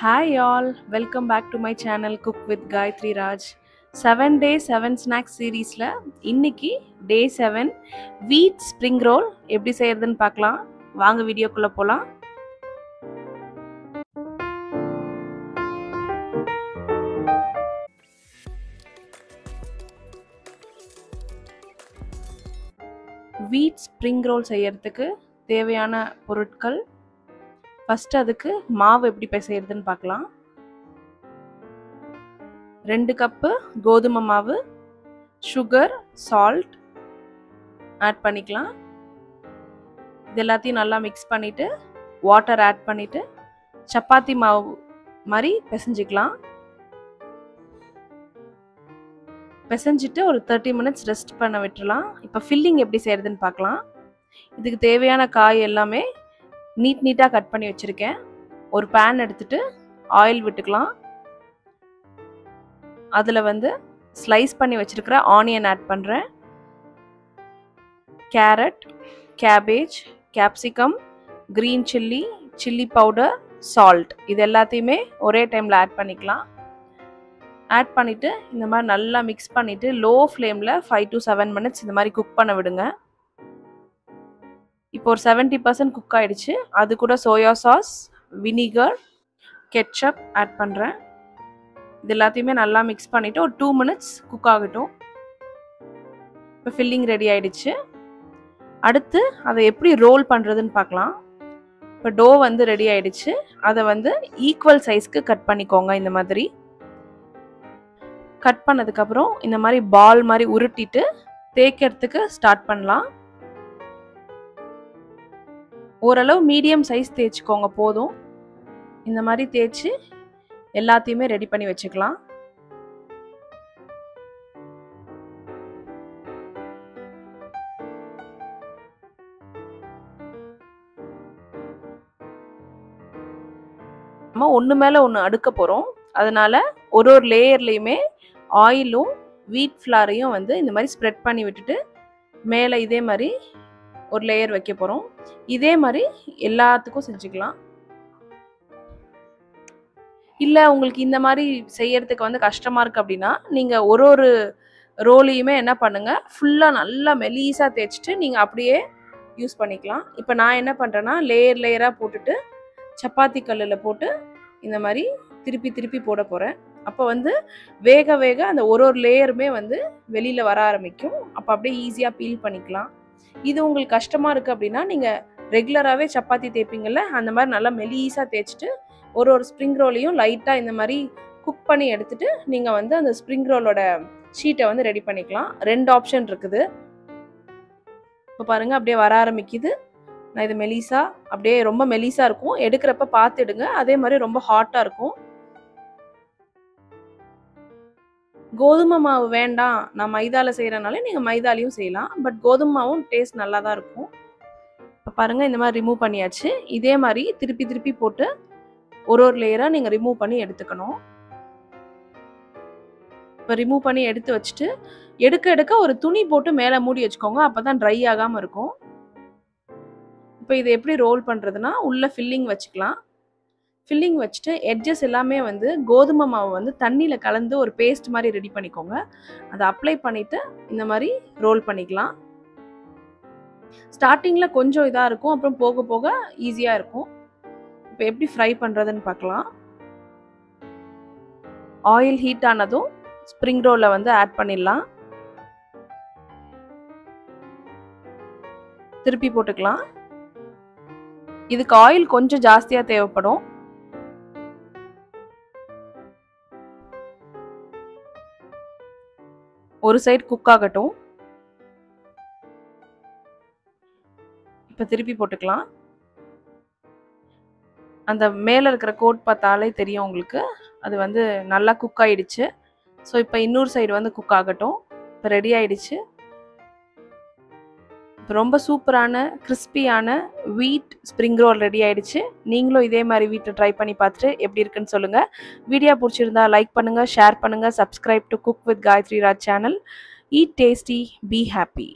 Hi all, welcome back to my channel Cook with Gayatri Raj. 7 day 7 snacks seriesல இன்னைக்கு day 7 wheat spring roll எப்படி செய்யறதுன்னு பார்க்கலாம். வாங்க வீடியோக்குள்ள போலாம். wheat spring roll செய்யறதுக்கு தேவையான பொருட்கள் ஃபர்ஸ்ட் அதுக்கு மாவு எப்படி பிசையறதுன்னு பார்க்கலாம். 2 கப்பு கோதுமை மாவு, சுகர், சால்ட் ஆட் பண்ணிக்கலாம். இது எல்லாத்தையும் நல்லா மிக்ஸ் பண்ணிட்டு வாட்டர் ஆட் பண்ணிட்டு சப்பாத்தி மாவு மாதிரி பிசைஞ்சிக்கலாம். பிசைஞ்சிட்டு ஒரு 30 minutes ரெஸ்ட் பண்ண விட்டுறலாம். இப்போ ஃபில்லிங் எப்படி செய்யறதுன்னு பார்க்கலாம். இதுக்கு தேவையான காய் எல்லாமே நீட்டாக கட் பண்ணி வச்சுருக்கேன். ஒரு பேன் எடுத்துட்டு ஆயில் விட்டுக்கலாம். அதில் ஸ்லைஸ் பண்ணி வச்சுருக்கிற ஆனியன் ஆட் பண்ணுறேன். Carrot, cabbage, capsicum, green chilli, chilli powder, salt இது எல்லாத்தையுமே ஒரே டைமில் ஆட் பண்ணிக்கலாம். ஆட் பண்ணிவிட்டு இந்த மாதிரி நல்லா மிக்ஸ் பண்ணிவிட்டு லோ ஃப்ளேமில் 5 to 7 minutes இந்த மாதிரி குக் பண்ண விடுங்க. இப்போ ஒரு 70% குக் ஆகிடுச்சு. அது கூட soya sauce, vinegar, ketchup add பண்ணுறேன். இது எல்லாத்தையுமே நல்லா மிக்ஸ் பண்ணிவிட்டு ஒரு 2 minutes குக் ஆகட்டும். இப்போ ஃபில்லிங் ரெடி ஆகிடுச்சு. அடுத்து அதை எப்படி ரோல் பண்ணுறதுன்னு பார்க்கலாம். இப்போ டோ ரெடி ஆகிடுச்சு. அதை ஈக்குவல் சைஸ்க்கு கட் பண்ணிக்கோங்க. இந்த மாதிரி கட் பண்ணதுக்கப்புறம் இந்த மாதிரி பால் மாதிரி உருட்டிட்டு தேய்க்கிறதுக்கு ஸ்டார்ட் பண்ணலாம். ஓரளவு மீடியம் சைஸ் தேய்ச்சிக்கோங்க போதும். இந்த மாதிரி தேய்ச்சி எல்லாத்தையுமே ரெடி பண்ணி வச்சுக்கலாம். நம்ம ஒன்று மேலே ஒன்று அடுக்க போகிறோம். அதனால ஒரு லேயர்லையுமே ஆயிலும் வீட் ஃப்ளாரையும் இந்த மாதிரி ஸ்ப்ரெட் பண்ணி விட்டுட்டு மேலே இதே மாதிரி ஒரு லேயர் வைக்க போகிறோம். இதே மாதிரி எல்லாத்துக்கும் செஞ்சுக்கலாம். இல்லை உங்களுக்கு இந்த மாதிரி செய்யறதுக்கு கஷ்டமாக இருக்குது அப்படின்னா நீங்கள் ஒரு ரோலையுமே என்ன பண்ணுங்கள், ஃபுல்லாக நல்லா மெலீஸாக தேய்ச்சிட்டு நீங்கள் அப்படியே யூஸ் பண்ணிக்கலாம். இப்போ நான் என்ன பண்ணுறேன்னா லேயராக போட்டுட்டு சப்பாத்தி கல்லில் போட்டு இந்த மாதிரி திருப்பி போட போகிறேன். அப்போ வேக அந்த ஒரு லேயருமே வெளியில் வர ஆரம்பிக்கும். அப்போ அப்படியே ஈஸியாக பீல் பண்ணிக்கலாம். இது உங்களுக்கு கஷ்டமாக இருக்குது அப்படின்னா நீங்கள் ரெகுலராகவே சப்பாத்தி தேய்ப்பீங்கள்ல, அந்த மாதிரி நல்லா மெலீஸாக தேய்ச்சிட்டு ஒரு ஸ்ப்ரிங் ரோலையும் லைட்டாக இந்த மாதிரி குக் பண்ணி எடுத்துட்டு நீங்கள் அந்த ஸ்ப்ரிங் ரோலோட ஷீட்டை ரெடி பண்ணிக்கலாம். 2 ஆப்ஷன் இருக்குது. இப்போ பாருங்கள் அப்படியே வர ஆரம்பிக்குது. நான் இது மெலீஸா அப்படியே ரொம்ப மெலீஸாக இருக்கும். எடுக்கிறப்ப பார்த்துடுங்க. அதே மாதிரி ரொம்ப ஹாட்டாக இருக்கும். கோதுமை மாவு வேண்டாம், நான் மைதாவில் செய்கிறனால நீங்கள் மைதாலையும் செய்யலாம். பட் கோதுமை மாவும் டேஸ்ட் நல்லா தான் இருக்கும். இப்போ பாருங்கள் இந்த மாதிரி ரிமூவ் பண்ணியாச்சு. இதே மாதிரி திருப்பி போட்டு ஒரு லேயராக நீங்கள் ரிமூவ் பண்ணி எடுத்துக்கணும். இப்போ ரிமூவ் பண்ணி எடுத்து வச்சுட்டு எடுக்க ஒரு துணி போட்டு மேலே மூடி வச்சுக்கோங்க. அப்போ தான் ட்ரை ஆகாமல் இருக்கும். இப்போ இதை எப்படி ரோல் பண்ணுறதுனா உள்ளே ஃபில்லிங் வச்சுக்கலாம். ஃபில்லிங் வச்சுட்டு எட்ஜஸ் எல்லாமே கோதுமை மாவு தண்ணியில் கலந்து ஒரு பேஸ்ட் மாதிரி ரெடி பண்ணிக்கோங்க. அதை அப்ளை பண்ணிவிட்டு இந்த மாதிரி ரோல் பண்ணிக்கலாம். ஸ்டார்டிங்கில் கொஞ்சம் இதாக இருக்கும், அப்புறம் போக போக ஈஸியாக இருக்கும். இப்போ எப்படி ஃப்ரை பண்ணுறதுன்னு பார்க்கலாம். ஆயில் ஹீட் ஆனதும் ஸ்ப்ரிங் ரோலில் ஆட் பண்ணிடலாம். திருப்பி போட்டுக்கலாம். இதுக்கு ஆயில் கொஞ்சம் ஜாஸ்தியாக தேவைப்படும். ஒரு சைடு குக் ஆகட்டும். இப்போ திருப்பி போட்டுக்கலாம். அந்த மேலே இருக்கிற கோட் பார்த்தாலே தெரியும் உங்களுக்கு, அது நல்லா குக் ஆகிடுச்சு. ஸோ இப்போ இன்னொரு சைடு குக் ஆகட்டும். இப்போ ரெடி ஆகிடுச்சு. இப்போ ரொம்ப சூப்பரான கிறிஸ்பியான வீட் ஸ்ப்ரிங் ரோல் ரெடி ஆகிடுச்சு. நீங்களும் இதே மாதிரி வீட்டை ட்ரை பண்ணி பார்த்துட்டு எப்படி இருக்குன்னு சொல்லுங்கள். வீடியோ பிடிச்சிருந்தா லைக் பண்ணுங்கள், ஷேர் பண்ணுங்கள், subscribe to cook with Gayathri Raj channel. Eat tasty, be happy.